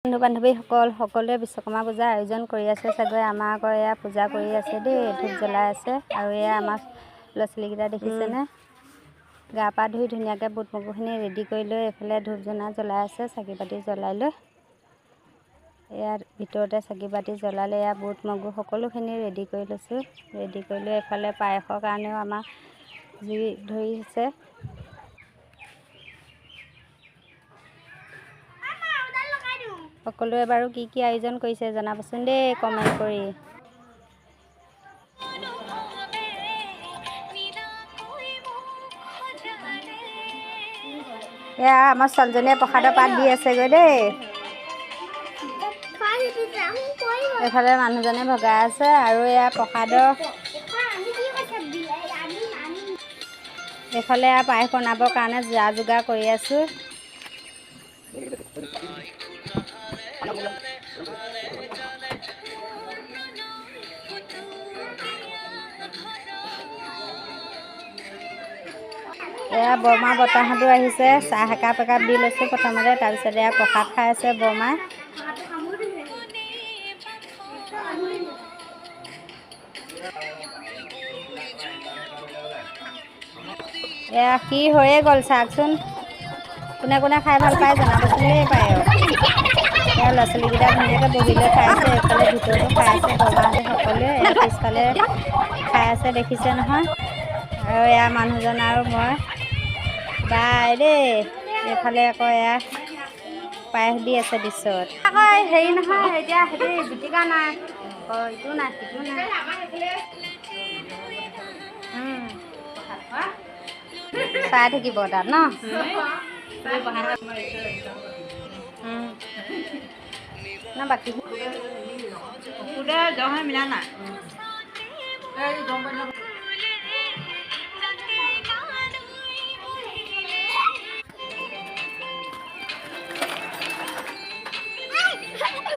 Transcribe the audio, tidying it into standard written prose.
বন্ধু বান্ধৱীসকল সকলোৱে বিশ্বকৰ্মা পূজাৰ আয়োজন কৰি আছে চাগৈ। আমাৰ আকৌ এয়া পূজা কৰি আছে দেই, ধূপ জ্বলাই আছে। আৰু এয়া আমাৰ ল'ৰা ছোৱালীকেইটা দেখিছেনে, গা পা ধুই ধুনীয়াকৈ বুট মগুখিনি ৰেডি কৰি লৈ এইফালে ধূপ জ্বলাই আছে, চাকি বাতি জ্বলাই লৈ। ইয়াৰ ভিতৰতে চাকি বাতি জ্বলালে এয়া বুট মগু সকলোখিনি ৰেডি কৰি লৈছোঁ। ৰেডি কৰি লৈ এইফালে পায়সৰ কাৰণেও আমাৰ জুই ধৰিছে। সকলোৱে বাৰু কি কি আয়োজন কৰিছে জনাবচোন দেই কমেণ্ট কৰি। এয়া আমাৰ ছোৱালীজনীয়ে প্ৰসাদৰ পাত দি আছেগৈ দেই। এইফালে মানুহজনে ভগাই আছে আৰু এয়া প্ৰসাদৰ এইফালে এয়া পায়স বনাবৰ কাৰণে যা যোগাৰ কৰি আছোঁ। এয়া বৰমা বৰ্তাহঁতো আহিছে, চাহ একাপ একাপ দি লৈছোঁ প্ৰথমতে, তাৰপিছতে এয়া প্ৰসাদ খাই আছে বৰমাই। এয়া কি হৈয়ে গ'ল চাওকচোন। কোনে কোনে খাই ভাল পায় জনাবচোন দেই পায়স। এয়া ল'ৰা ছোৱালীকেইটা ধুনীয়াকৈ বহি লৈ খাই আছে, এইফালে ভিতৰতো খাই আছে বৰমাহঁতে সকলোৱে। এয়া পিছফালে খাই আছে দেখিছে নহয়। আৰু এয়া মানুহজন আৰু মই বাই দেই। এইফালে আকৌ এয়া পায়স দি আছে দৃশ্যত। আকৌ হেৰি নহয়, এতিয়া হেৰি জুতিকা নাই, ইটো নাই সিটো নাই। চাই থাকিব তাত ন। বাকী মিলা নাই।